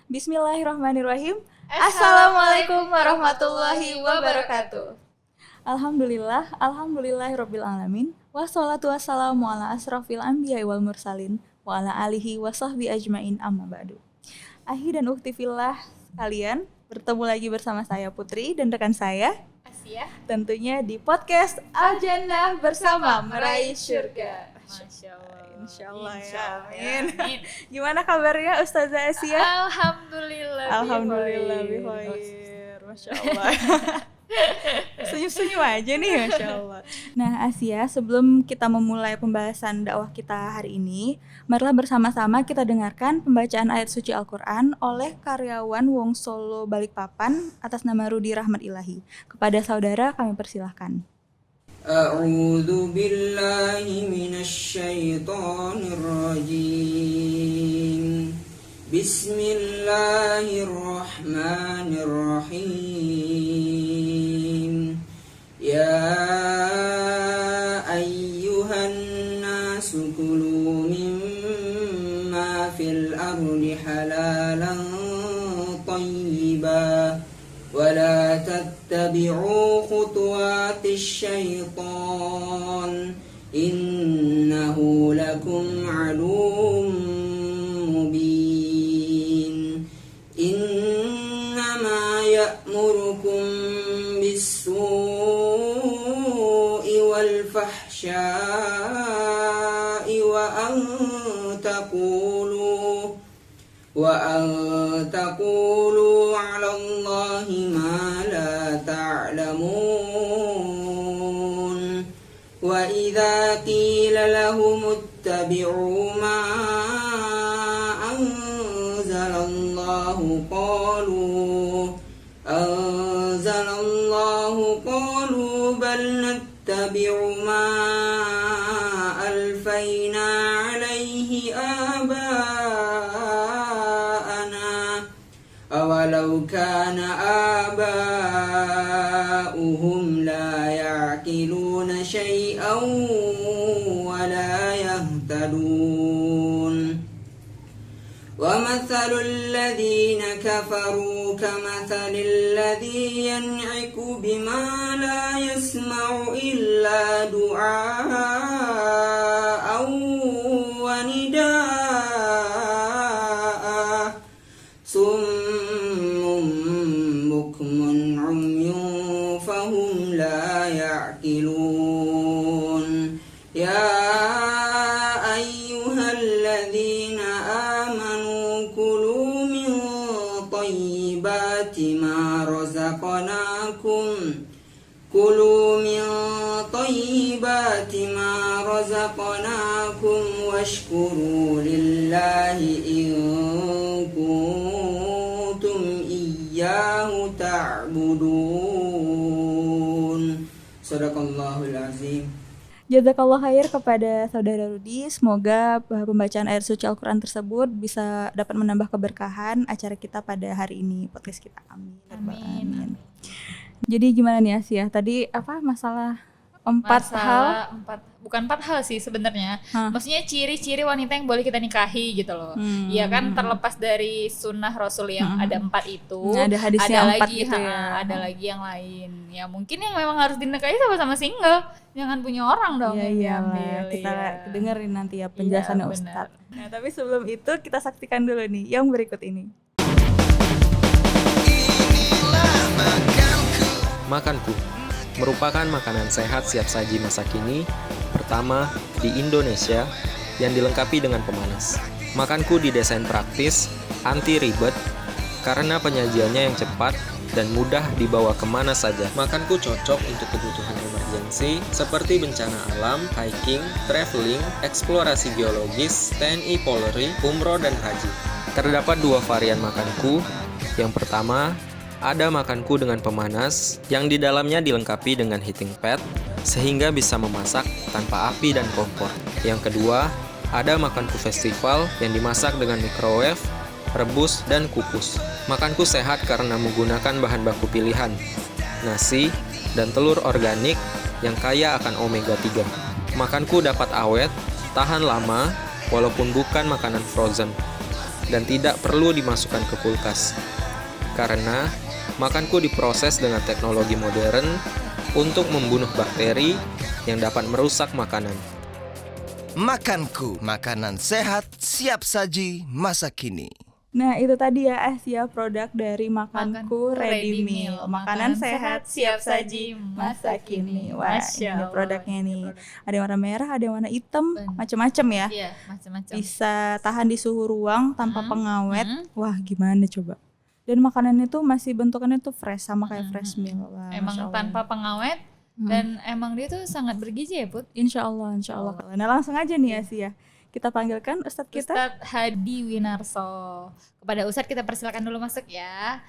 Bismillahirrahmanirrahim. Assalamualaikum warahmatullahi wabarakatuh. Alhamdulillahirabbil alamin. Wassalatu wassalamu ala asrofil anbiya'i wal mursalin wa ala alihi wa sahbi ajmain amma ba'du. Ahi dan ukhti fillah sekalian, bertemu lagi bersama saya Putri dan rekan saya Asia. Tentunya di podcast Al-Jannah bersama meraih surga. Masya Allah. Insya Allah ya. Amin. Gimana kabarnya Ustazah Asia? Alhamdulillah bikhair. Masya Allah. Senyum-senyum aja nih, Masya Allah. Nah Asia, sebelum kita memulai pembahasan dakwah kita hari ini, marilah bersama-sama kita dengarkan pembacaan ayat suci Al-Quran oleh karyawan Wong Solo Balikpapan atas nama Rudi Rahmat Ilahi. Kepada saudara kami persilahkan. A'udzu billahi minasyaitonir rajim. Bismillahirrahmanirrahim. Ya ayyuhan nasu kulu mimma fil ardi halalan thayyiban wa la tattabi'u khutuwatis syaitan innahu lakum aduwwun mubin. Innama ya'murukum bis-su'i wal fahsya'i wa an taqulu 'ala Allahi ma la ta'lamun. Wa idza qila lahum ittabi'u ma anzalallahu qalu bal nattabi'u ma alfayna 'alayhi aba'ana awalau kana aba'uhum la ya'qiluna syai'an wa la yahtadun. وَمَثَلُ الَّذِينَ كَفَرُوا كَمَثَلِ الَّذِي يَنْعِقُ بِمَا لَا يَسْمَعُ إِلَّا دُعَاءً وَنِدَاءً صُمٌّ بُكْمٌ عُمْيٌ فَهُمْ لَا يَعْقِلُونَ. يَا أَيُّهَا الَّذِينَ آمَنُوا كُلُوا مِن طَيِّبَاتِ مَا رَزَقْنَاكُمْ وَاشْكُرُوا لِلَّهِ إِن كُنتُمْ إِيَّاهُ تَعْبُدُونَ. Shadaqallahul azim. Jazakallah khair kepada saudara Rudi. Semoga pembacaan ayat suci Al-Quran tersebut bisa dapat menambah keberkahan acara kita pada hari ini, podcast kita. Amin. Amin. Jadi gimana nih Asia? Tadi apa masalah empat hal? Bukan empat hal sih sebenarnya. Maksudnya ciri-ciri wanita yang boleh kita nikahi gitu loh. Iya kan, terlepas dari sunnah Rasul yang ada 4 itu. Ada hadisnya 4 lagi, gitu ya. ada lagi yang lain. Ya mungkin yang memang harus dinikahi sama-sama single. Jangan punya orang dong yang diambil. Kita dengerin nanti ya penjelasannya Ustadz. Nah tapi sebelum itu kita saksikan dulu nih yang berikut ini. Makanku merupakan makanan sehat siap saji masa kini pertama di Indonesia yang dilengkapi dengan pemanas. Makanku didesain praktis, anti ribet, karena penyajiannya yang cepat dan mudah dibawa kemana saja. Makanku cocok untuk kebutuhan emergensi seperti bencana alam, hiking, traveling, eksplorasi geologis, TNI Polri, umroh dan haji. Terdapat 2 varian makanku. Yang pertama, ada makanku dengan pemanas yang di dalamnya dilengkapi dengan heating pad sehingga bisa memasak tanpa api dan kompor. Yang kedua, ada makanku festival yang dimasak dengan microwave, rebus, dan kukus. Makanku sehat karena menggunakan bahan baku pilihan, nasi, dan telur organik yang kaya akan omega 3. Makanku dapat awet, tahan lama, walaupun bukan makanan frozen. dan tidak perlu dimasukkan ke kulkas. Karena makanku diproses dengan teknologi modern untuk membunuh bakteri yang dapat merusak makanan. Makanku, makanan sehat, siap saji, masa kini. Nah itu tadi ya Asia produk dari Makanku Ready Meal. Makanan sehat, siap saji, masa kini. Wah ini produknya nih. Ada yang warna merah, ada yang warna hitam, macam-macam ya. Iya, macam-macam. Bisa tahan di suhu ruang tanpa pengawet. Wah gimana coba. Dan makanannya tuh masih bentukannya tuh fresh sama kayak fresh meal. Wah, emang tanpa pengawet dan emang dia tuh sangat bergizi ya Put. Insya Allah. Nah langsung aja nih Asia. Kita panggilkan Ustadz kita. Ustadz Hadi Winarso. Kepada Ustadz kita persilakan dulu masuk ya.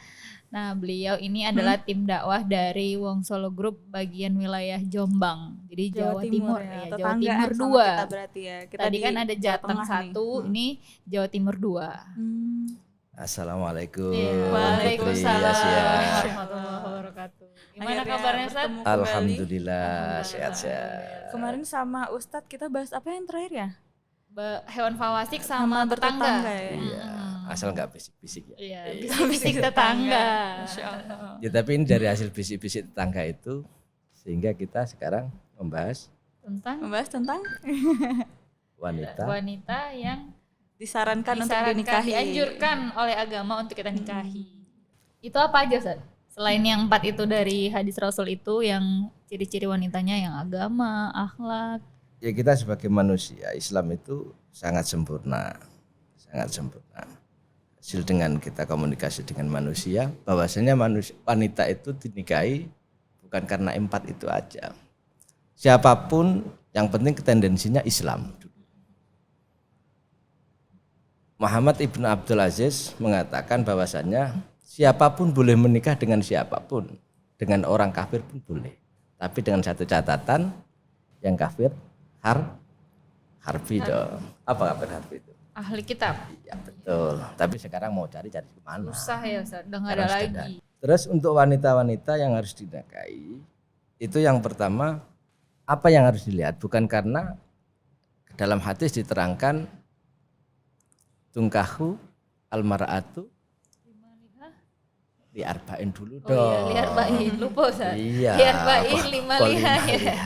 Nah beliau ini adalah tim dakwah dari Wong Solo Group bagian wilayah Jombang. Jadi Jawa Timur ya. Jawa Timur 2. Kita berarti ya. Tadi kan ada Jateng 1, ini Jawa Timur 2. Assalamualaikum. Waalaikumsalam Asia. warahmatullahi wabarakatuh. Gimana kabarnya Ustaz? Alhamdulillah sehat-sehat. Kemarin sama Ustadz kita bahas apa yang terakhir ya? Hewan fawasik sama tetangga. Ya? Iya, asal nggak bisik-bisik ya. Iya, bisik-bisik tetangga. Ya tapi ini dari hasil bisik-bisik tetangga itu sehingga kita sekarang membahas tentang wanita yang disarankan untuk dinikahi, dianjurkan oleh agama untuk kita nikahi. Itu apa aja Ustaz? Selain yang 4 itu dari hadis Rasul itu, yang ciri-ciri wanitanya yang agama, akhlak. Ya kita sebagai manusia Islam itu sangat sempurna. Hasil dengan kita komunikasi dengan manusia, bahwasanya wanita itu dinikahi bukan karena 4 itu aja. Siapapun yang penting tendensinya Islam. Muhammad Ibn Abdul Aziz mengatakan bahwasanya siapapun boleh menikah dengan siapapun, dengan orang kafir pun boleh. Tapi dengan satu catatan, yang kafir harfi dong. Apa kafir harfi itu? Ahli kitab. Iya betul. Tapi sekarang mau cari kemana? Susah ya Ustaz, udah nggak ada lagi. Terus untuk wanita-wanita yang harus dinikahi, itu yang pertama, apa yang harus dilihat? Bukan karena dalam hadis diterangkan tungkahu almar'atu liarba'in dulu dong. Oh iya, liarba'in, lupa Ustaz. Iya. Liarba'in 5 liha ya.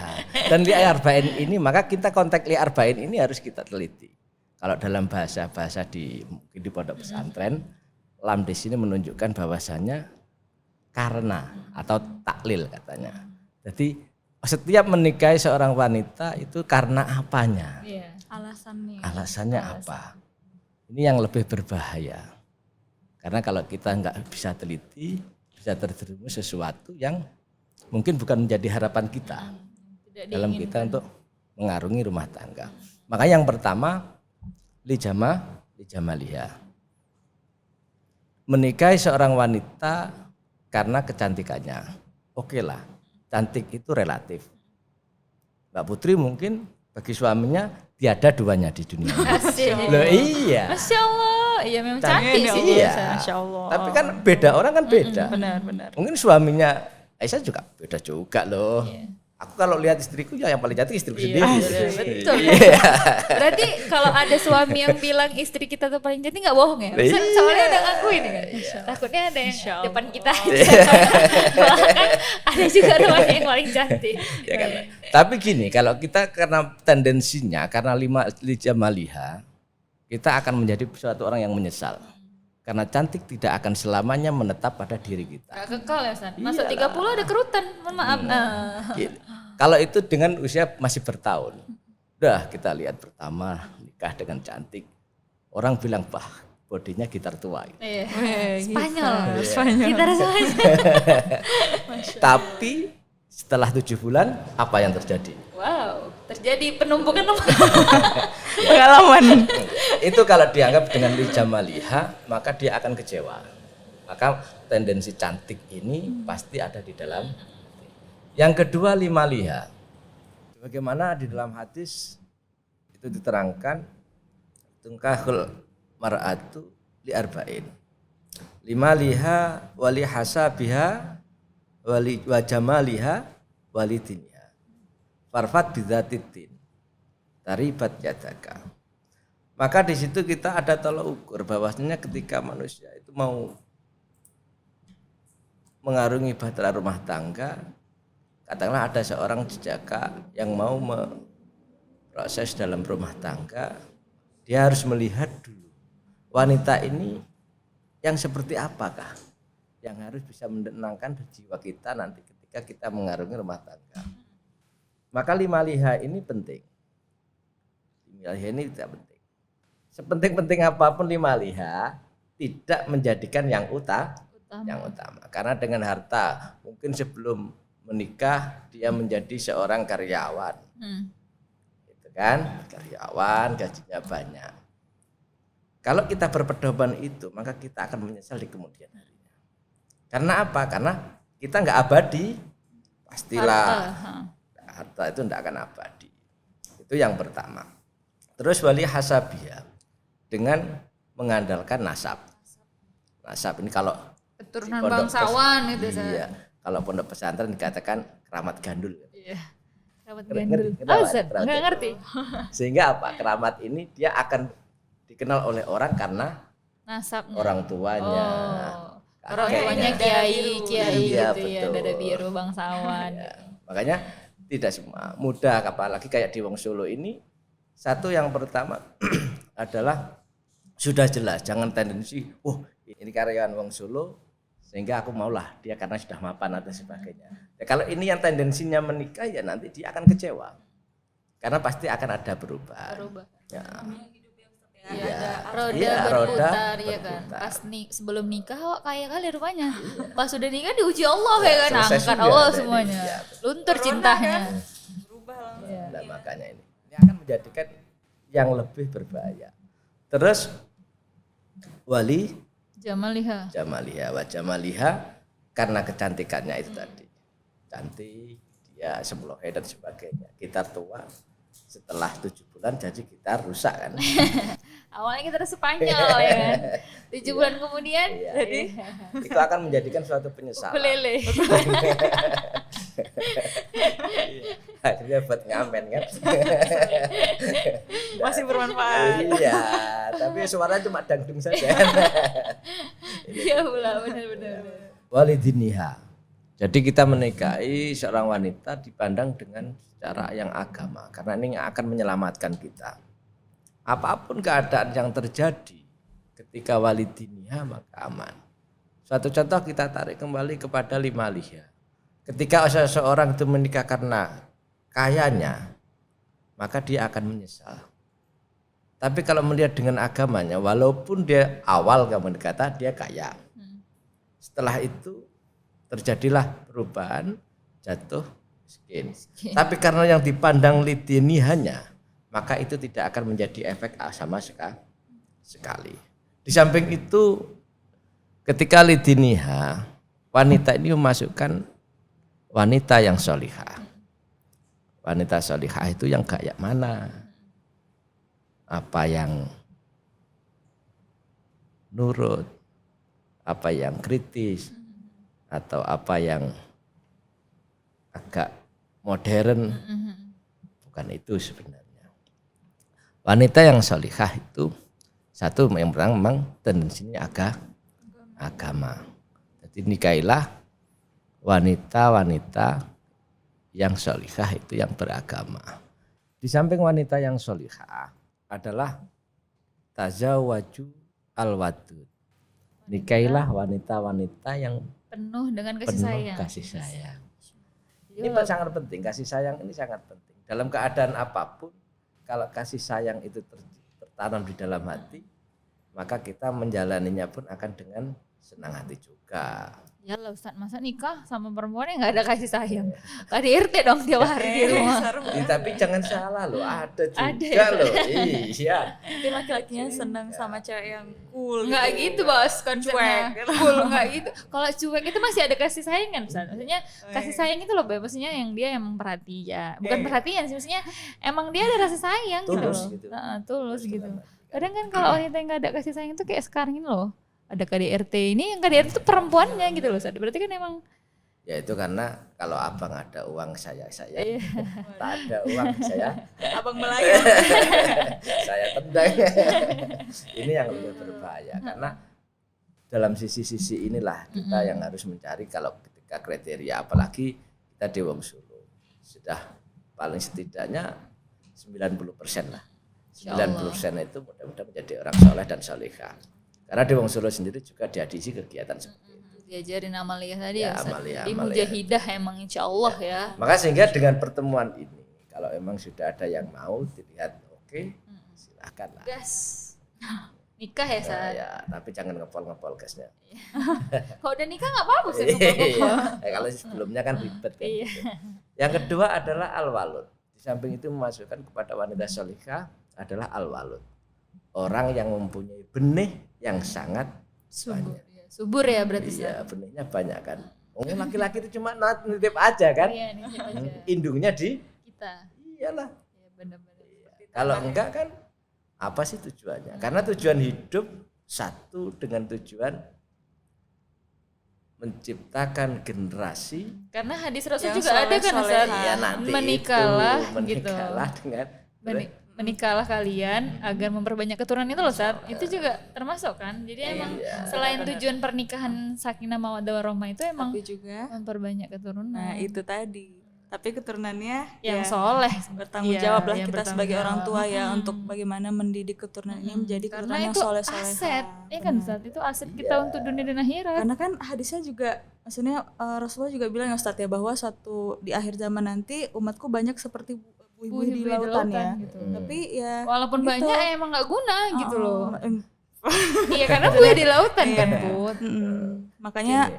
Dan liarba'in ini, maka kita konteks liarba'in ini harus kita teliti. Kalau dalam bahasa mungkin di pondok pesantren, lam di sini menunjukkan bahwasanya karena atau taklil katanya. Jadi setiap menikahi seorang wanita itu karena apanya? Iya. Alasannya apa? Ini yang lebih berbahaya. Karena kalau kita nggak bisa teliti, bisa terjerumus sesuatu yang mungkin bukan menjadi harapan kita dalam kita untuk mengarungi rumah tangga. Maka yang pertama, lijamaliha. Menikahi seorang wanita karena kecantikannya. Oke lah, cantik itu relatif. Mbak Putri mungkin bagi suaminya tiada duanya di dunia. Loh iya. Masya Allah. Iya memang cantik sih. Iya. Masya Allah. Tapi kan beda, orang kan beda. Benar. Mungkin suaminya Aisyah juga beda juga loh. Iya. Aku kalau lihat istriku ya yang paling cantik istriku sendiri. Betul. Berarti kalau ada suami yang bilang istri kita tuh paling cantik nggak bohong ya? Soalnya ada ngakuin kan. Takutnya ada yang depan kita aja. Bahkan ada juga teman yang paling cantik. Ya kan? Tapi gini, kalau kita karena tendensinya karena lijamaliha, kita akan menjadi suatu orang yang menyesal. Karena cantik tidak akan selamanya menetap pada diri kita. Gak kekal ya San. Masuk 30 ada kerutan. Mohon maaf. Gitu. Kalau itu dengan usia masih bertahun. Udah kita lihat pertama nikah dengan cantik. Orang bilang, "Wah, bodinya gitar tua." Iya. Spanyol. Gitar Spanyol. Tapi setelah 7 bulan apa yang terjadi? Wow, terjadi penumpukan pengalaman. Itu kalau dianggap dengan lijamaliha, maka dia akan kecewa. Maka tendensi cantik ini pasti ada di dalam. Yang kedua limaliha. Bagaimana di dalam hadis itu diterangkan tungkahul mar'atu liarba'in. Limaliha wali hasabiha wali wajamaliha walidiniha. Farfat bidzatiddin. Taribat yadaka. Maka di situ kita ada tolak ukur bahwasanya ketika manusia itu mau mengarungi bahtera rumah tangga, katakanlah ada seorang jejaka yang mau proses dalam rumah tangga, dia harus melihat dulu wanita ini yang seperti apakah yang harus bisa menenangkan jiwa kita nanti ketika kita mengarungi rumah tangga. Maka 5 liha ini penting. 5 liha ini tidak penting. Sepenting-penting apapun 5 liha tidak menjadikan yang utama. Karena dengan harta mungkin sebelum menikah dia menjadi seorang karyawan. Gitu kan? Karyawan, gajinya banyak. Kalau kita berpedoman itu, maka kita akan menyesal di kemudian harinya. Karena apa? Karena kita nggak abadi, pastilah harta itu tidak akan abadi. Itu yang pertama. Terus wali hasabiyah dengan mengandalkan nasab. Nasab ini kalau keturunan bangsawan itu. Iya. Kalau pondok pesantren dikatakan keramat gandul. Iya. Keramat gandul. Nggak ngerti. Sehingga apa? Keramat ini dia akan dikenal oleh orang karena nasabnya, orang tuanya. Orang tuanya kiai iya, gitu ya, betul. dada biru bangsawan. Ya, makanya tidak semua mudah, apalagi kayak di Wong Solo ini. Satu yang pertama adalah sudah jelas, jangan tendensi, ini karyawan Wong Solo sehingga aku maulah dia karena sudah mapan atau sebagainya. Ya, kalau ini yang tendensinya menikah ya nanti dia akan kecewa. Karena pasti akan ada perubahan. Ya. Roda berputar ya kan. Pas sebelum nikah kok kaya kali rupanya. Pas sudah nikah diuji Allah ya kan, angkat Allah semuanya. Luntur cintanya. Berubah langsung. Nah, makanya ini akan menjadikan yang lebih berbahaya. Terus wali jamaliha karena kecantikannya itu tadi. Cantik, dia seblohe dan sebagainya. Kita tua setelah 7 bulan jadi kita rusak kan. Awalnya kita Spanyol ya kan. 7 bulan kemudian jadi itu akan menjadikan suatu penyesalan. ukulele. Akhirnya buat ngamen kan. Masih bermanfaat. Iya, tapi suaranya cuma dangdung saja. Iya pula, benar-benar. Walidiniha. Jadi kita menikahi seorang wanita dipandang dengan cara yang agama, karena ini akan menyelamatkan kita. Apapun keadaan yang terjadi ketika walidiniha maka aman. Suatu contoh kita tarik kembali kepada 5 liha. Ketika seseorang itu menikah karena kayanya, maka dia akan menyesal. Tapi kalau melihat dengan agamanya, walaupun dia awal kamu kata dia kaya, setelah itu terjadilah perubahan, jatuh miskin. Tapi karena yang dipandang lidinihanya, maka itu tidak akan menjadi efek sama sekali. Di samping itu, ketika lidiniha, wanita ini memasukkan wanita yang solihah. Wanita solihah itu yang kayak mana? Apa yang nurut, apa yang kritis, atau apa yang agak modern. Bukan itu sebenarnya. Wanita yang solihah itu satu yang pertama memang tendensinya agama. Jadi nikahilah wanita-wanita yang solihah itu yang beragama. Di samping wanita yang solihah adalah tazawwaju al-wadud. Nikahilah wanita-wanita yang penuh dengan kasih sayang. Ini sangat penting, kasih sayang ini sangat penting. Dalam keadaan apapun, kalau kasih sayang itu tertanam di dalam hati, maka kita menjalaninya pun akan dengan senang hati juga. Ya lah Ustaz, masa nikah sama perempuan yang gak ada kasih sayang? KDRT dong tiap hari di rumah. Tapi jangan salah loh, ada juga loh. Iya. Tapi laki-lakinya senang sama cewek yang cool. Nggak gitu bos, konsepnya cool nggak gitu. Kalau cuek itu masih ada kasih sayang kan Ustaz? Maksudnya kasih sayang itu loh, maksudnya yang dia emang perhatian, bukan perhatian sih, maksudnya emang dia ada rasa sayang tulus gitu loh. gitu. Tulus gitu. Kadang kan kalau wanita yang nggak ada kasih sayang itu kayak sekarang ini loh. Ada KDRT, ini yang KDRT itu perempuannya gitu loh. Berarti kan emang Yaitu karena kalau abang ada uang saya, tak ada uang saya, abang melayang. saya tendang. Ini yang lebih berbahaya karena dalam sisi-sisi inilah kita yang harus mencari kalau ketika kriteria, apalagi kita di Wong Solo sudah paling setidaknya 90% lah. 90% itu mudah-mudahan menjadi orang soleh dan solehah. Karena di Wong Solo sendiri juga diadisi kegiatan seperti itu. Diajarin amaliyah tadi ya, amaliyah. Mujahidah emang insya Allah ya. Maka sehingga dengan pertemuan ini, kalau emang sudah ada yang mau dilihat, oke, silakan lah. Gas. Nikah ya saat. Ya, tapi jangan ngepol gasnya. Kalau udah nikah nggak apa-apa sih. Kalau sebelumnya kan ribet kan. Gitu. Yang kedua adalah al-walud. Di samping itu memasukkan kepada wanita solihah adalah al-walud. Orang yang mempunyai benih yang sangat subur. banyak. Subur ya berarti. Iya, benihnya banyak kan. Laki-laki itu cuma nitip aja kan. Iya, nitip aja. Indungnya di kita. Iyalah. Iya, benar-benar. Kalau enggak kan apa sih tujuannya? Karena tujuan hidup satu dengan tujuan menciptakan generasi. Karena hadis Rasul yang juga ada kan Ustaz. Ya, nanti menikahlah itu, gitu. menikahlah dengan Menikahlah kalian agar memperbanyak keturunan itu loh Ustaz. Itu juga termasuk kan. Jadi emang selain tujuan pernikahan sakinah mawaddah warahmah itu emang Tapi juga memperbanyak keturunan. nah itu tadi. Tapi keturunannya yang ya soleh bertanggung Iya, jawab lah yang kita bertanggung sebagai orang jawab. tua ya untuk bagaimana mendidik keturunan ini menjadi karena keturunan yang itu soleh-soleh. aset. Ya kan Ustaz, itu aset kita untuk dunia dan akhirat. Karena kan hadisnya juga maksudnya Rasulullah juga bilang ya Ustaz ya bahwa suatu di akhir zaman nanti umatku banyak seperti buih-buih di lautan ya. gitu. Tapi ya Walaupun gitu. banyak emang nggak guna gitu loh. em, Iya karena buaya di lautan kan Put. Makanya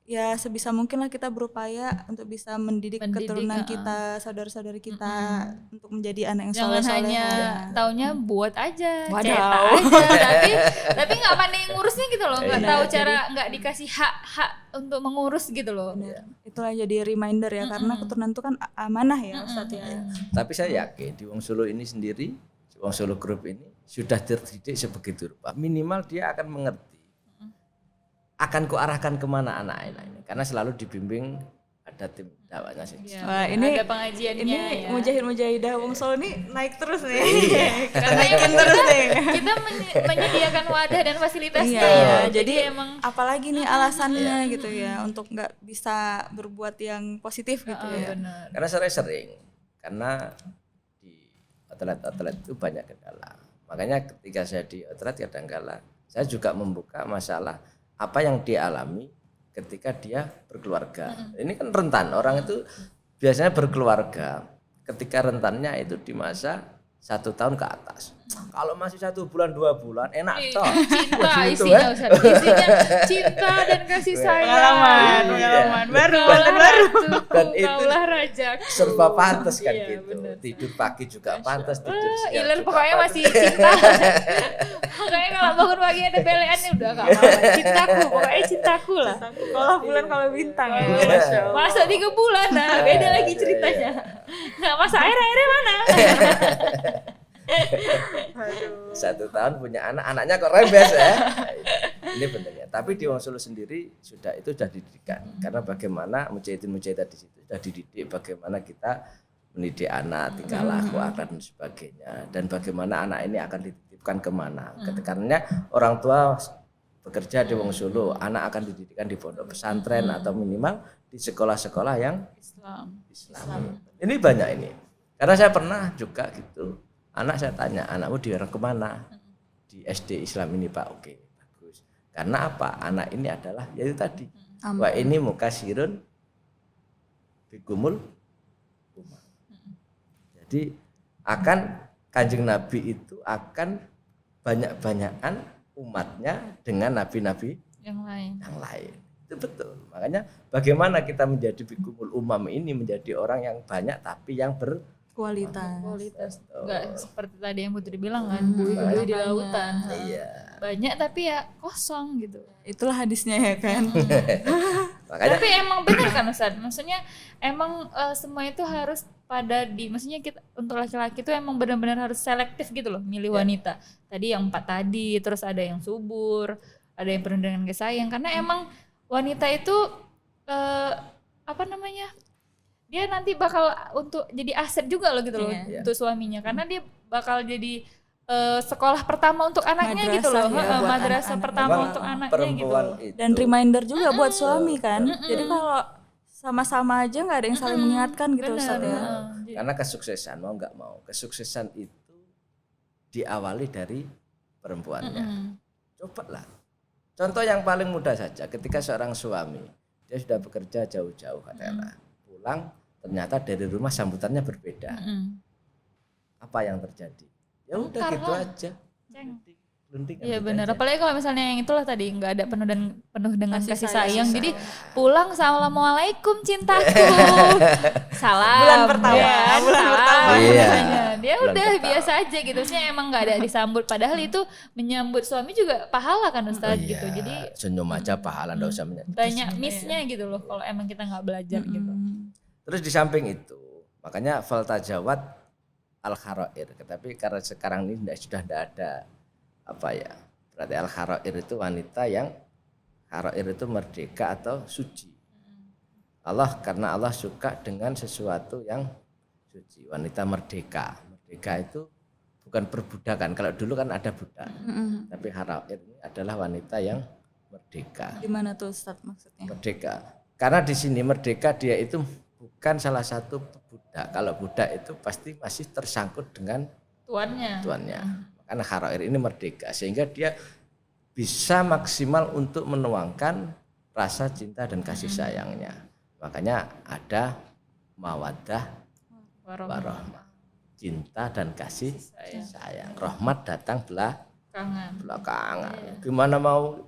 ya sebisa mungkin lah kita berupaya untuk bisa mendidik keturunan kita, saudara-saudari kita untuk menjadi anak yang Jangan soleh-soleh. hanya taunya buat aja, Wadaw. cetak aja, tapi nggak pandai ngurusnya gitu loh, nggak tahu cara, nggak dikasih hak untuk mengurus gitu loh. Itulah jadi reminder ya karena keturunan itu kan amanah ya Ustaz ya. Tapi saya yakin di Wong Solo ini sendiri, di Wong Solo Group ini sudah terdidik sebegitu rupa. Minimal dia akan mengerti akan kuarahkan kemana anak-anak ini, karena selalu dibimbing ada tim dakwahnya sih. Wah, ini ada pengajiannya ini ya. mujahid-mujahidah Wong Solo ini naik terus nih. Karena naikin terus nih. kita menyediakan wadah dan fasilitasnya Iya, ya. jadi emang apalagi nih alasannya gitu ya untuk nggak bisa berbuat yang positif gitu ya. benar. Karena saya sering, karena di atlet-atlet itu banyak kendala. Makanya ketika saya di atlet kadang-kala saya juga membuka masalah apa yang dia alami ketika dia berkeluarga. Ini kan rentan, orang itu biasanya berkeluarga ketika rentannya itu di masa 1 tahun ke atas. Kalau masih 1 bulan 2 bulan enak toh. Cinta Gitu, isinya Ustaz. Isinya cinta dan kasih sayang. Pengalaman baru Dan itu Kaulah raja. serba pantas kan Iya, gitu. bener. Tidur pagi juga pantas, tidur siang Iler juga pokoknya pantas. masih cinta. Pokoknya kalau bangun pagi ada beleannya udah gak apa-apa. Cintaku, pokoknya cintaku lah. Kalau bulan kalau bintang ya. Iya. Masya Allah. Masa 3 bulan, nah beda lagi ceritanya. Nggak masa air-airnya mana? 1 tahun punya anaknya kok rembes ya. Ini benernya. Tapi di Wong Solo sendiri sudah dididikan. Karena bagaimana mujahidin-mujahidah di situ sudah dididik bagaimana kita mendidik anak, tingkah laku, akhlak dan sebagainya. Dan bagaimana anak ini akan dititipkan kemana. Karena orang tua bekerja di Wong Solo, anak akan dididikan di pondok pesantren atau minimal di sekolah-sekolah yang Islam. Ini banyak ini. Karena saya pernah juga gitu. Anak saya tanya, anakmu diarah kemana? Di SD Islam ini Pak. Oke, bagus. Karena apa? Anak ini adalah yaitu tadi. Wah ini mukasirun bikumul umam. Jadi akan Kanjeng Nabi itu akan banyak-banyakan umatnya dengan nabi-nabi Yang lain. Itu betul. Makanya bagaimana kita menjadi bikumul umam ini menjadi orang yang banyak tapi yang Kualitas. Enggak seperti tadi yang Putri bilang kan, buih-buih di lautan. Iya. Banyak tapi ya kosong gitu. Itulah hadisnya ya kan. Makanya Tapi emang benar kan Ustaz? Maksudnya emang semua itu harus maksudnya kita untuk laki-laki itu emang benar-benar harus selektif gitu loh, milih wanita. Tadi yang 4 tadi, terus ada yang subur, ada yang penuh dengan kasih sayang. Karena emang wanita itu apa namanya? Dia nanti bakal untuk jadi aset juga loh gitu loh untuk suaminya, karena dia bakal jadi sekolah pertama untuk anaknya Madrasah gitu loh, madrasah pertama untuk anaknya gitu. Dan reminder juga buat suami kan. Jadi kalau sama-sama aja nggak ada yang saling mengingatkan gitu Ustaz ya. Karena kesuksesan mau nggak mau, kesuksesan itu diawali dari perempuannya. Cobalah. Contoh yang paling mudah saja, ketika seorang suami dia sudah bekerja jauh-jauh katakanlah, pulang ternyata dari rumah sambutannya berbeda. Apa yang terjadi? Ya udah gitu aja. Iya benar. Apalagi kalau misalnya yang itulah tadi nggak ada penuh dengan kasih sayang. Jadi pulang assalamualaikum cintaku. Salam. Bulan pertama. Iya. Dia udah biasa aja gitu. Maksudnya emang nggak ada disambut. Padahal itu menyambut suami juga pahala kan Ustaz gitu. Jadi senyum aja pahala, nggak usah menyambut. Banyak miss-nya gitu loh kalau emang kita nggak belajar gitu. Terus di samping itu, makanya faltajawat al-kharair. Tapi karena sekarang ini sudah tidak ada apa ya, berarti al-kharair itu wanita yang kharair itu merdeka atau suci. Karena Allah suka dengan sesuatu yang suci, wanita merdeka. Merdeka itu bukan perbudakan. Kalau dulu kan ada budak. Tapi kharair ini adalah wanita yang merdeka. Gimana tuh Ustaz maksudnya? Merdeka. Karena di sini merdeka dia itu bukan salah satu budak. Kalau budak itu pasti masih tersangkut dengan tuannya. Karena kharair ini merdeka sehingga dia bisa maksimal untuk menuangkan rasa cinta dan kasih sayangnya. Makanya ada mawaddah warahmah, cinta dan kasih sayang. Rahmat datang belakangan. Gimana mau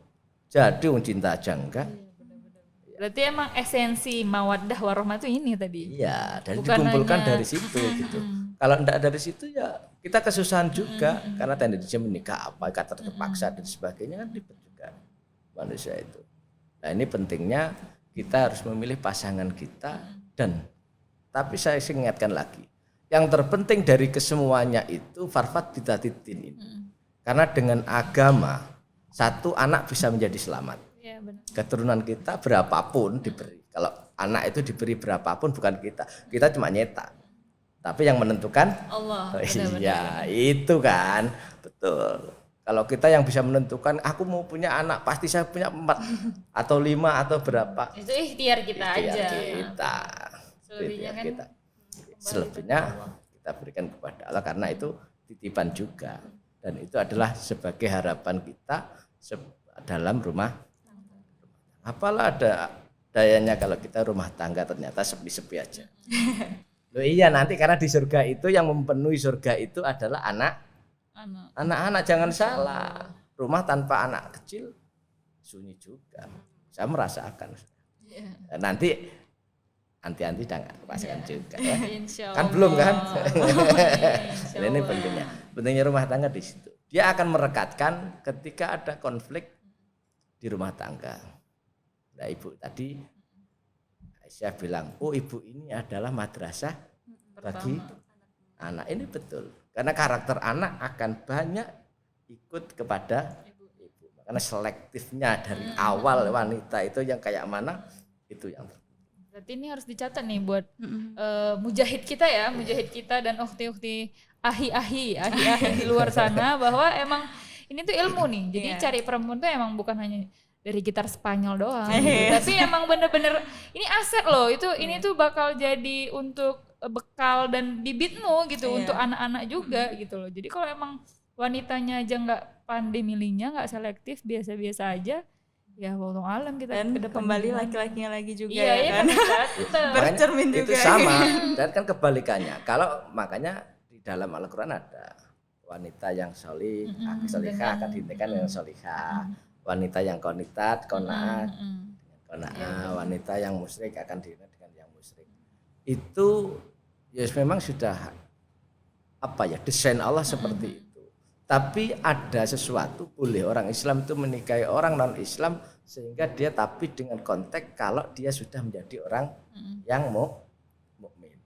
jadi cinta aja enggak? Berarti emang esensi mawaddah warahmah itu ini tadi. Iya, dan dikumpulkan dari situ gitu. Kalau enggak dari situ ya kita kesusahan juga karena tendensi menikah apa kata terpaksa dan sebagainya kan ribet juga manusia itu. Nah ini pentingnya kita harus memilih pasangan kita tapi saya ingatkan lagi yang terpenting dari kesemuanya itu farfat bidatiddin ini. Karena dengan agama satu anak bisa menjadi selamat. Ya, benar. Keturunan kita berapapun diberi. Kalau anak itu diberi berapapun bukan kita cuma nyetak. Tapi yang menentukan Allah. Iya, itu kan. Betul. Kalau kita yang bisa menentukan aku mau punya anak, pasti saya punya 4 atau 5 atau berapa. Itu ikhtiar kita aja. Selebihnya kita berikan kepada Allah karena itu titipan juga. Dan itu adalah sebagai harapan kita dalam rumah. Apalah ada dayanya kalau kita rumah tangga ternyata sepi-sepi aja. Loh iya nanti karena di surga itu yang memenuhi surga itu adalah anak-anak jangan salah. Rumah tanpa anak kecil sunyi juga. Saya merasakan. Nanti anti jangan rasakan juga ya. Kan belum kan? Ini pentingnya rumah tangga di situ. Dia akan merekatkan ketika ada konflik di rumah tangga. Nah ibu tadi Aisyah bilang, ibu ini adalah madrasah bagi anak. Ini betul. Karena karakter anak akan banyak ikut kepada ibu. Karena selektifnya dari awal wanita itu yang kayak mana, itu yang berarti ini harus dicatat nih buat mujahid kita ya, mujahid kita dan ukhti-ukhti ahi-ahi di luar sana bahwa emang ini tuh ilmu nih. Jadi cari perempuan tuh emang bukan hanya dari gitar Spanyol doang gitu. Tapi emang bener-bener ini aset loh, ini tuh bakal jadi untuk bekal dan bibitmu gitu untuk anak-anak juga gitu loh. Jadi kalau emang wanitanya aja nggak pandai milihnya, nggak selektif, biasa-biasa aja, ya wallahu alam kita dan kembali laki-lakinya lagi juga kan. Bercermin juga. Itu sama dan kan kebalikannya. Kalau makanya di dalam Al-Qur'an ada wanita yang solih, solihah akan diintikan dengan solihah. Wanita yang qanitat, qanaah, wanita yang musyrik akan diingat dengan yang musyrik. Itu ya memang sudah desain Allah seperti itu. Tapi ada sesuatu boleh orang Islam itu menikahi orang non Islam sehingga dia tapi dengan konteks kalau dia sudah menjadi orang yang mukmin.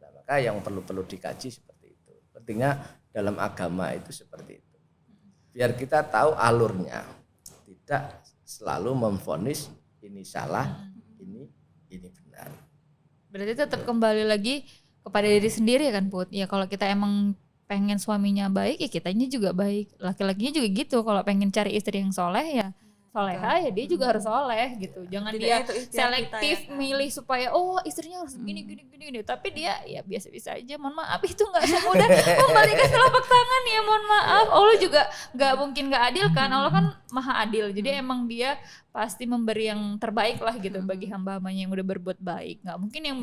Nah, maka yang perlu dikaji seperti itu. Pentingnya dalam agama itu seperti itu. Biar kita tahu alurnya. Tidak selalu memvonis ini salah, ini ini benar. Berarti tetap kembali lagi kepada diri sendiri kan Put. Ya kalau kita emang pengen suaminya baik ya kitanya juga baik. Laki-lakinya juga gitu. Kalau pengen cari istri yang soleh ya soleha ya dia juga harus soleh gitu. Jangan Jadi dia itu ikhtiar selektif kita ya kan? milih supaya istrinya harus gini. Tapi dia ya biasa-biasa aja. Mohon maaf itu nggak semudah membalikan telapak tangan ya. Mohon maaf. Allah juga nggak mungkin nggak adil kan. Allah kan maha adil. Jadi emang dia pasti memberi yang terbaik lah gitu bagi hamba-hambanya yang udah berbuat baik. Nggak mungkin yang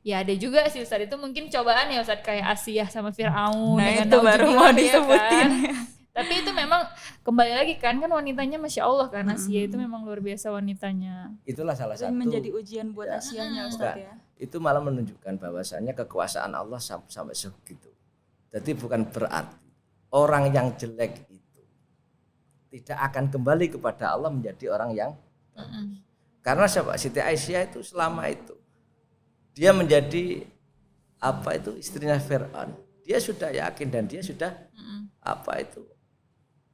ya ada juga sih Ustaz itu mungkin cobaan ya Ustaz kayak Asiyah sama Fir'aun. Nah dengan itu baru Nauzubillah, mau ya disebutin. kan? Tapi itu memang kembali lagi kan wanitanya Masya Allah kan Asia itu memang luar biasa wanitanya. Itulah salah Dan satu menjadi ujian buat Ya. Asyahnya Ustaz Bukan. ya. Itu malah menunjukkan bahwasannya kekuasaan Allah sampai segitu. Jadi bukan berarti orang yang jelek itu tidak akan kembali kepada Allah menjadi orang yang bagus. Karena siapa? Siti Aisyah itu selama itu dia menjadi istrinya Fir'aun. Dia sudah yakin dan dia sudah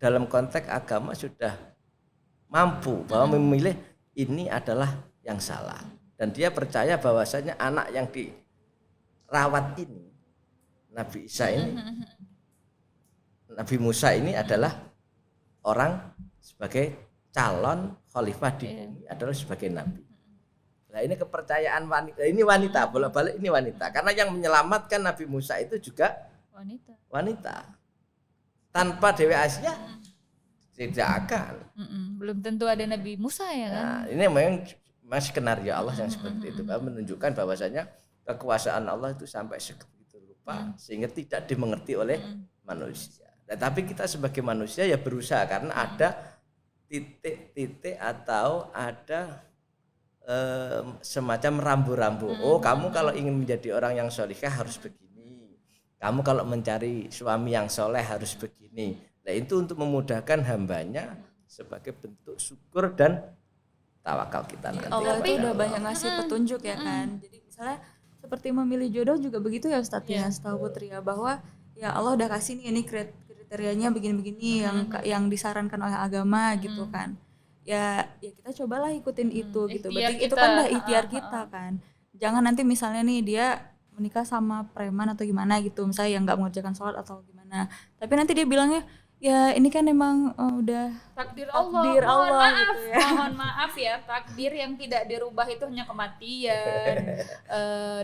dalam konteks agama sudah mampu bahwa memilih ini adalah yang salah. Dan dia percaya bahwasanya anak yang dirawat ini, Nabi Isa ini, Nabi Musa ini adalah orang sebagai calon khalifah di bumi, adalah sebagai nabi. Nah ini kepercayaan wanita, bolak-balik ini wanita. Karena yang menyelamatkan Nabi Musa itu juga wanita. Tanpa Dewi Asia tidak akan. Belum tentu ada Nabi Musa ya kan. Nah, ini memang skenario Allah yang seperti itu, menunjukkan bahwasanya kekuasaan Allah itu sampai segitu rupa sehingga tidak dimengerti oleh manusia. Tetapi kita sebagai manusia ya berusaha karena ada titik-titik atau ada semacam rambu-rambu. Oh, kamu kalau ingin menjadi orang yang solihah harus begini. Kamu kalau mencari suami yang soleh harus begini. Nah itu untuk memudahkan hambanya sebagai bentuk syukur dan tawakal kita nanti. Allah itu udah banyak ngasih petunjuk ya kan. Jadi misalnya seperti memilih jodoh juga begitu ya Ustadz ya, setahu Putri ya, bahwa ya Allah udah kasih nih ini kriterianya begini-begini yang disarankan oleh agama gitu kan. Ya kita cobalah ikutin itu gitu. Berarti itu kan udah ikhtiar kita kan. Jangan nanti misalnya nih dia menikah sama preman atau gimana gitu, misalnya yang nggak mengerjakan sholat atau gimana, tapi nanti dia bilangnya ya ini kan emang udah takdir Allah gitu ya. Mohon maaf ya, takdir yang tidak dirubah itu hanya kematian,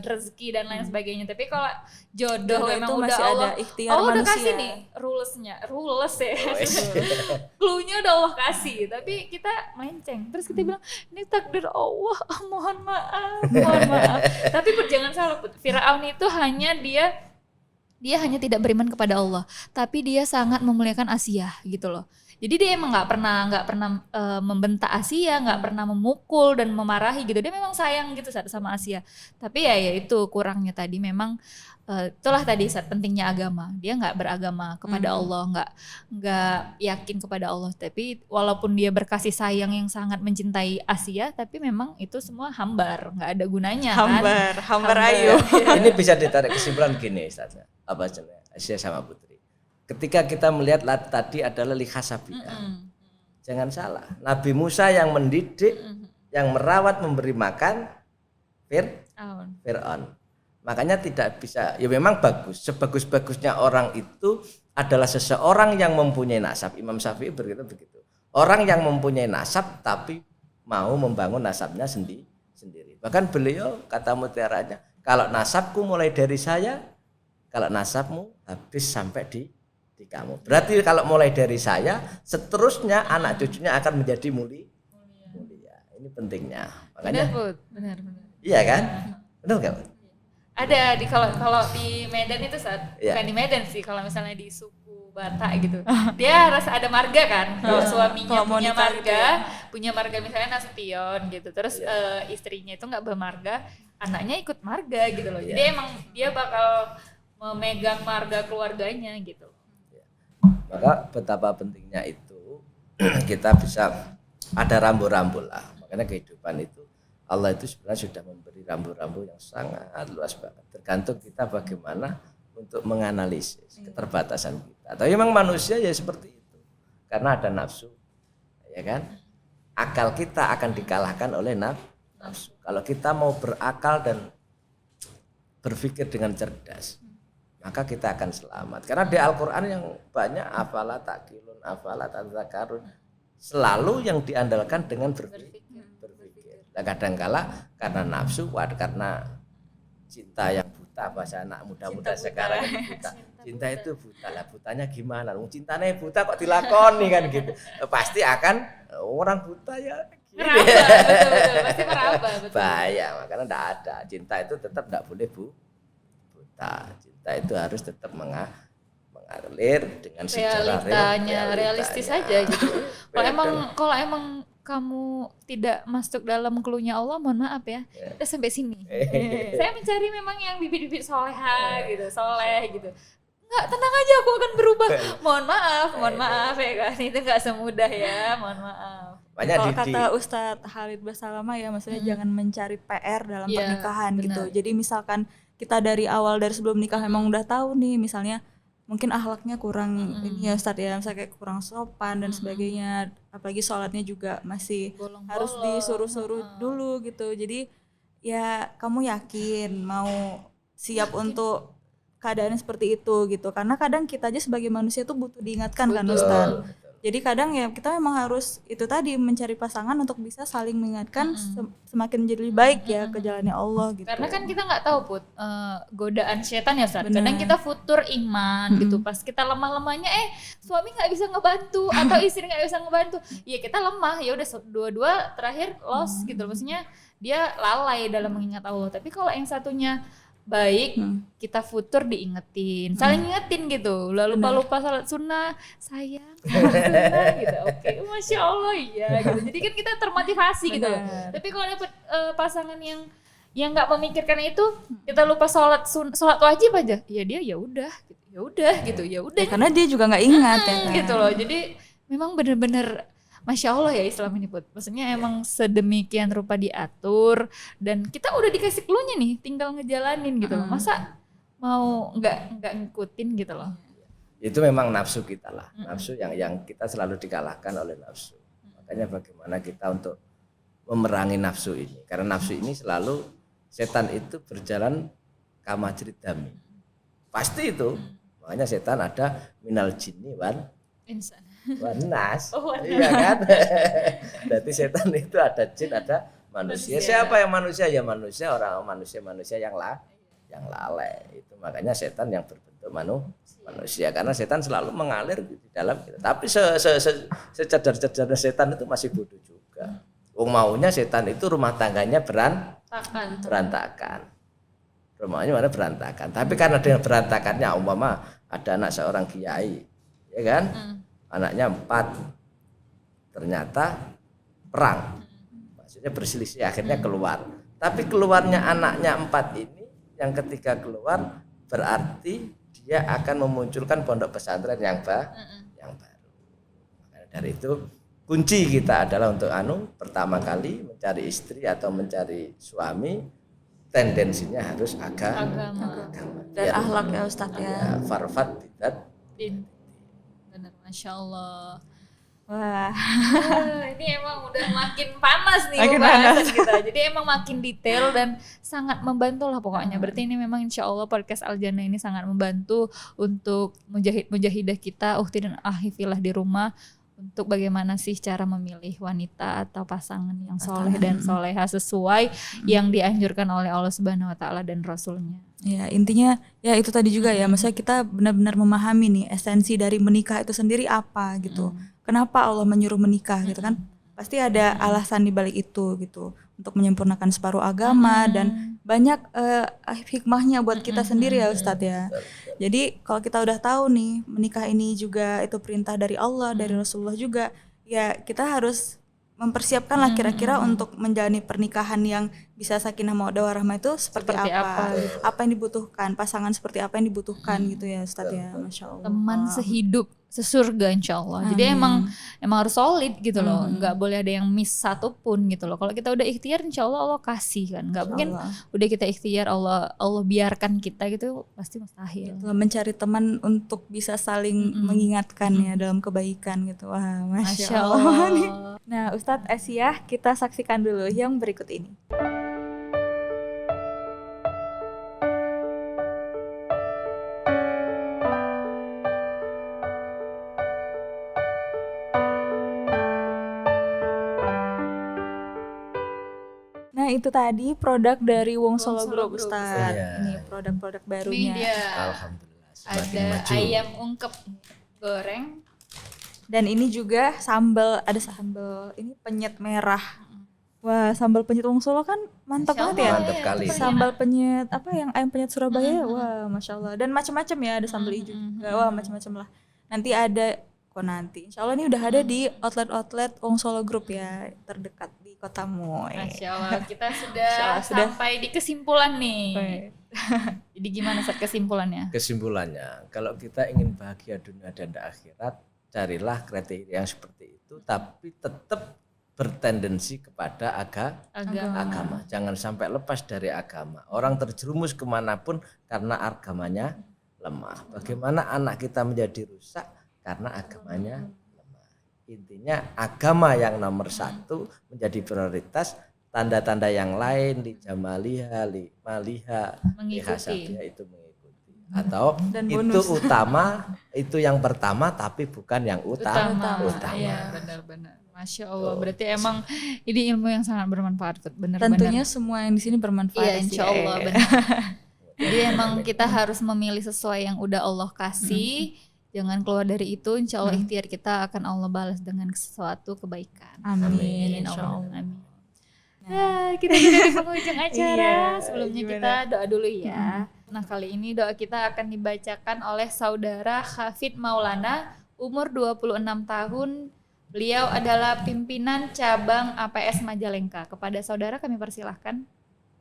rezeki dan lain sebagainya. Tapi kalau jodoh memang itu udah masih Allah, ada ikhtiar Allah udah manusia. kasih nih rules ya, clue-nya udah Allah kasih. Tapi kita melenceng, terus kita bilang ini takdir Allah, mohon maaf. Tapi jangan salah, Firaun itu hanya dia hanya tidak beriman kepada Allah, tapi dia sangat memuliakan Asiyah gitu loh. Jadi dia emang nggak pernah membentak Asiyah, nggak pernah memukul dan memarahi gitu. Dia memang sayang gitu sama Asiyah. Tapi ya itu kurangnya tadi memang itulah tadi saat pentingnya agama. Dia nggak beragama kepada Allah, nggak yakin kepada Allah. Tapi walaupun dia berkasih sayang yang sangat mencintai Asiyah, tapi memang itu semua hambar, nggak ada gunanya hambar ayo. Ini bisa ditarik kesimpulan gini Ustaz. Apa jenis Asiyah sama Putri. Ketika kita melihat tadi adalah lihasabiha. Jangan salah, Nabi Musa yang mendidik, yang merawat, memberi makan Fir'aun. Makanya tidak bisa, ya memang bagus. Sebagus-bagusnya orang itu adalah seseorang yang mempunyai nasab. Imam Syafi'i berkata begitu. Orang yang mempunyai nasab tapi mau membangun nasabnya sendiri. Bahkan beliau kata mutiaranya, kalau nasabku mulai dari saya, kalau nasabmu habis sampai di kamu. Berarti kalau mulai dari saya, seterusnya anak cucunya akan menjadi mulia. Ini pentingnya. Makanya benar. Iya kan? Benar enggak? Ada kalau di Medan itu bukan di Medan sih, kalau misalnya di suku Batak gitu. Dia harus ada marga kan. Kalau suaminya punya marga misalnya Nasution gitu. Terus istrinya itu enggak bermarga, anaknya ikut marga gitu loh. Jadi emang dia bakal memegang marga keluarganya gitu. Maka betapa pentingnya itu kita bisa ada rambu-rambu lah. Makanya kehidupan itu Allah itu sebenarnya sudah memberi rambu-rambu yang sangat luas banget. Tergantung kita bagaimana untuk menganalisis keterbatasan kita. Tapi memang manusia ya seperti itu. Karena ada nafsu, ya kan? Akal kita akan dikalahkan oleh nafsu. nafsu. Kalau kita mau berakal dan berpikir dengan cerdas, maka kita akan selamat. Karena di Al-Quran yang banyak afala takilun, afala tadzakarun, selalu yang diandalkan dengan berpikir. Nah, kadangkala karena nafsu, karena cinta yang buta, bahasa anak muda-muda sekarang ini buta. Cinta itu buta lah, butanya gimana? Cintanya buta kok dilakoni kan gitu. Pasti akan orang buta ya. Meraba, betul, pasti meraba. Betul. Bahaya, makanya enggak ada. Cinta itu tetap enggak boleh buta. Cinta itu harus tetap mengalir dengan secara realistis saja gitu. Kalau emang kamu tidak masuk dalam clue-nya Allah, mohon maaf ya, udah sampai sini. Saya mencari memang yang bibit-bibit soleha gitu, soleh gitu. Enggak, tenang aja, aku akan berubah. Mohon maaf ya kan, itu enggak semudah ya, mohon maaf. Kalau kata Ustadz Khalid Basalamah ya, maksudnya jangan mencari PR dalam pernikahan gitu. Jadi misalkan kita dari awal, dari sebelum nikah memang udah tahu nih, misalnya mungkin akhlaknya kurang ini ya Ustadz ya, misalnya kayak kurang sopan dan sebagainya, apalagi sholatnya juga masih harus disuruh-suruh dulu gitu. Jadi ya kamu yakin mau siap untuk keadaan seperti itu gitu, karena kadang kita aja sebagai manusia tuh butuh diingatkan kan Ustadz. Jadi kadang ya kita memang harus itu tadi, mencari pasangan untuk bisa saling mengingatkan semakin menjadi lebih baik ya ke jalannya Allah gitu. Karena kan kita nggak tahu Put, godaan setan ya Ustaz. Kadang kita futur iman gitu, pas kita lemah-lemahnya suami nggak bisa ngebantu atau istri nggak bisa ngebantu, ya kita lemah, ya udah dua-dua terakhir lost gitu. Maksudnya dia lalai dalam mengingat Allah. Tapi kalau yang satunya baik, kita futur diingetin, saling ingetin gitu. Lalu lupa salat sunnah, sayang sunnah gitu. Oke, masya Allah iya gitu. Jadi kan kita termotivasi gitu. Tapi kalau dapet pasangan yang nggak memikirkan itu, kita lupa sholat wajib aja, ya dia ya udah gitu. Karena dia juga nggak ingat ya kan? Gitu loh. Jadi memang bener-bener Masya Allah ya Islam ini Put. Maksudnya emang sedemikian rupa diatur dan kita udah dikasih clue-nya nih, tinggal ngejalanin gitu loh. Masa mau nggak ngikutin gitu loh. Itu memang nafsu kita lah, nafsu yang kita selalu dikalahkan oleh nafsu. Makanya bagaimana kita untuk memerangi nafsu ini, karena nafsu ini selalu setan itu berjalan kamajrid dami. Pasti itu, makanya setan ada minal jinni wal insan. Wanas, iya kan? Berarti setan itu ada jin, ada manusia. Siapa yang manusia? Ya manusia, orang manusia yang lalai. Itu makanya setan yang berbentuk manusia, karena setan selalu mengalir di dalam kita. Tapi secadar-cadarnya setan itu masih bodoh juga. Maunya setan itu rumah tangganya berantakan. Rumahnya mana berantakan. Tapi karena dengan berantakannya, umpama ada anak seorang kiai, ya kan? Anaknya 4, ternyata perang, maksudnya berselisih, akhirnya keluar. Tapi keluarnya anaknya 4 ini, yang ketiga keluar, berarti dia akan memunculkan pondok pesantren yang baru. Makanya dari itu kunci kita adalah untuk pertama kali mencari istri atau mencari suami, tendensinya harus agama. Dan akhlak ya Ustadz ya. Farfat bidat. Benar, Masya Allah. Wah, ini emang udah makin panas nih pembahasan kita. Jadi emang makin detail dan sangat membantu lah pokoknya. Berarti ini memang insya Allah podcast Al Jannah ini sangat membantu untuk mujahidah kita, ukhti dan ahifillah di rumah, untuk bagaimana sih cara memilih wanita atau pasangan yang soleh dan soleha sesuai yang dianjurkan oleh Allah Subhanahu Wa Taala dan Rasulnya. Ya intinya ya itu tadi juga ya, maksudnya kita benar-benar memahami nih esensi dari menikah itu sendiri apa gitu. Kenapa Allah menyuruh menikah gitu kan? Pasti ada alasan di balik itu gitu, untuk menyempurnakan separuh agama dan banyak hikmahnya buat kita sendiri ya Ustadz ya. Jadi kalau kita udah tahu nih menikah ini juga itu perintah dari Allah, dari Rasulullah juga, ya kita harus mempersiapkan lah kira-kira untuk menjalani pernikahan yang bisa sakinah mawaddah warahmah itu seperti apa yang dibutuhkan, pasangan seperti apa yang dibutuhkan gitu ya Ustadz ya. Masya Allah. Teman sehidup sesurga insya Allah. Jadi emang harus solid gitu loh, nggak boleh ada yang miss satupun gitu loh. Kalau kita udah ikhtiar insya Allah Allah kasih kan, nggak mungkin udah kita ikhtiar Allah biarkan kita gitu, pasti mustahil. Mencari teman untuk bisa saling mengingatkan ya dalam kebaikan gitu. Wah, Masya Allah. Nah Ustadz Asyah, kita saksikan dulu yang berikut ini. Nah itu tadi produk dari Wong Solo Group Ustaz. Iya. Ini produk-produk Ini barunya. dia Alhamdulillah semakin ada maju. ayam ungkep goreng. Dan ini juga sambal, ada sambal ini penyet merah. Wah, sambal penyet Wong Solo kan mantap Masya banget ya. Allah, Mantap kali. Sambal penyet apa yang ayam penyet Surabaya, wah masya Allah. Dan macam-macam ya, ada sambal hijau juga, wah macam-macam lah. Nanti ada insya Allah ini udah ada di outlet Wong Solo Group ya, terdekat di kotamu. Masya Allah, kita sudah sampai di kesimpulan nih. Jadi gimana Ustaz kesimpulannya? Kesimpulannya, kalau kita ingin bahagia dunia dan akhirat, carilah kriteria yang seperti itu, tapi tetap bertendensi kepada agama. Jangan sampai lepas dari agama. Orang terjerumus kemanapun karena agamanya lemah. Bagaimana anak kita menjadi rusak? Karena agamanya lemah. Intinya agama yang nomor satu menjadi prioritas. Tanda-tanda yang lain li jamaliha, li maliha, li hasabiha itu mengikuti. Atau Dan itu bonus. utama, itu yang pertama tapi bukan yang utama. Iya, benar-benar. Masya Allah, berarti emang ini ilmu yang sangat bermanfaat, benar-benar. Tentunya semua yang di sini bermanfaat. Iya, insya Allah benar. Jadi emang kita harus memilih sesuai yang udah Allah kasih. Jangan keluar dari itu, insya Allah ikhtiar kita akan Allah balas dengan sesuatu kebaikan. Amin. Insya Insya Allah. Allah. Amin. Nah, kita sudah di penghujung acara. Iya, Sebelumnya gimana? kita doa dulu ya. Nah, kali ini doa kita akan dibacakan oleh saudara Hafid Maulana, umur 26 tahun. Beliau adalah pimpinan cabang APS Majalengka. Kepada saudara kami persilahkan.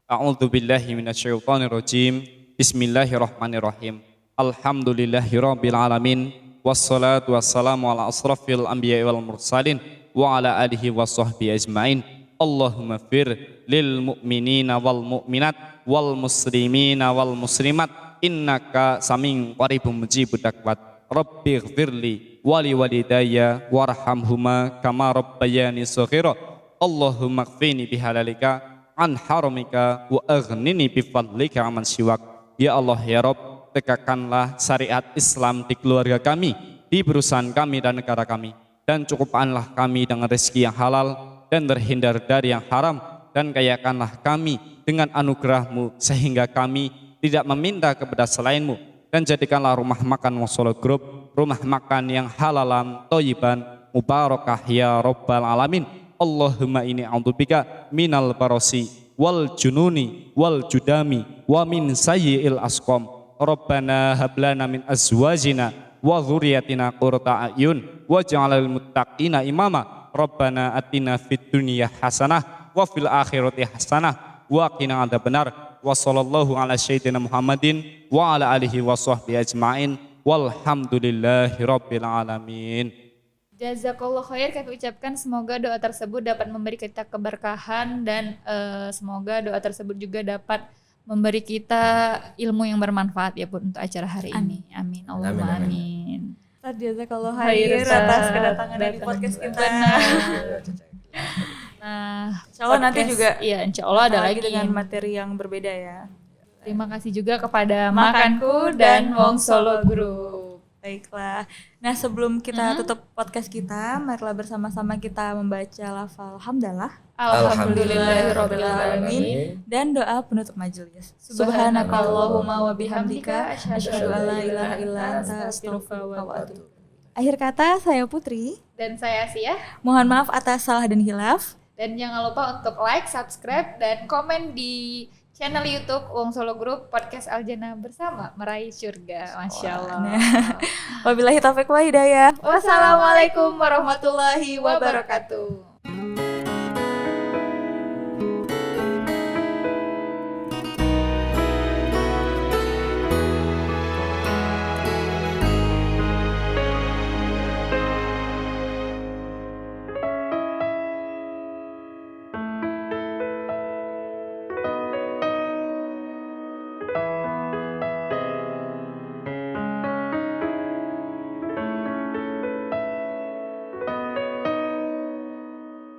A'udzubillahi minasyaitonirrajim. Bismillahirrahmanirrahim. Alhamdulillahirabbil alamin. Wassalatu wassalamu ala asrafil anbiya'i wal mursalin wa ala alihi washabbihi ajmain. Allahumma fir lil mu'minina wal mu'minat wal muslimina wal muslimat innaka saming qaribum mujibud da'wat. Rabbi ighfirli wali walidayya warhamhuma kama rabbayani shaghira. Allahumma kfini bihalalika an haramika wa aghnini bifadlika aman siwak. Ya Allah ya Rabb, tegakkanlah syariat Islam di keluarga kami, di perusahaan kami dan negara kami, dan cukupkanlah kami dengan rezeki yang halal dan terhindar dari yang haram, dan kayakanlah kami dengan anugerah-Mu sehingga kami tidak meminta kepada selain-Mu, dan jadikanlah rumah makan Wong Solo Group rumah makan yang halalan, thayyiban, mubarakah ya Rabbal alamin. Allahumma inni a'udzubika minal barasi wal jununi wal judami wa min sayyi'il asqam. Rabbana hablana min azwajina wa dzurriyyatina qurrata a'yun waj'alna lil muttaqina imama. Rabbana atina fid dunya hasanah wa fil akhirati hasanah wa qina adzabannar. Wa sallallahu ala sayyidina Muhammadin wa ala alihi wa sahbihi ajmain. Walhamdulillahi rabbil alamin. Jazakallah khair, kami ucapkan semoga doa tersebut dapat memberi kita keberkahan dan semoga doa tersebut juga dapat memberi kita ilmu yang bermanfaat ya pun untuk acara hari ini. Amin. Allahumma amin. Jazakallah khair atas kedatangannya di podcast kita. Nah, Insya Allah nanti juga iya, insya Allah ada lagi dengan materi yang berbeda ya. Terima kasih juga kepada Makanku dan Wong Solo Group. Baiklah. Nah sebelum kita tutup podcast kita, marilah bersama-sama kita membaca lafal hamdalah. Alhamdulillahirabbil alamin. Dan doa penutup majelis. Subhanakallahumma wa bihamdika asyhadu an la ilaha illa anta astaghfiruka wa atubu. Akhir kata saya Putri Dan saya Asia. Mohon maaf atas salah dan hilaf. Dan jangan lupa untuk like, subscribe, dan komen di channel YouTube Wong Solo Group Podcast Aljana bersama meraih surga. Masya Allah. Wabillahi taufiq wal hidayah. Wassalamualaikum warahmatullahi wabarakatuh.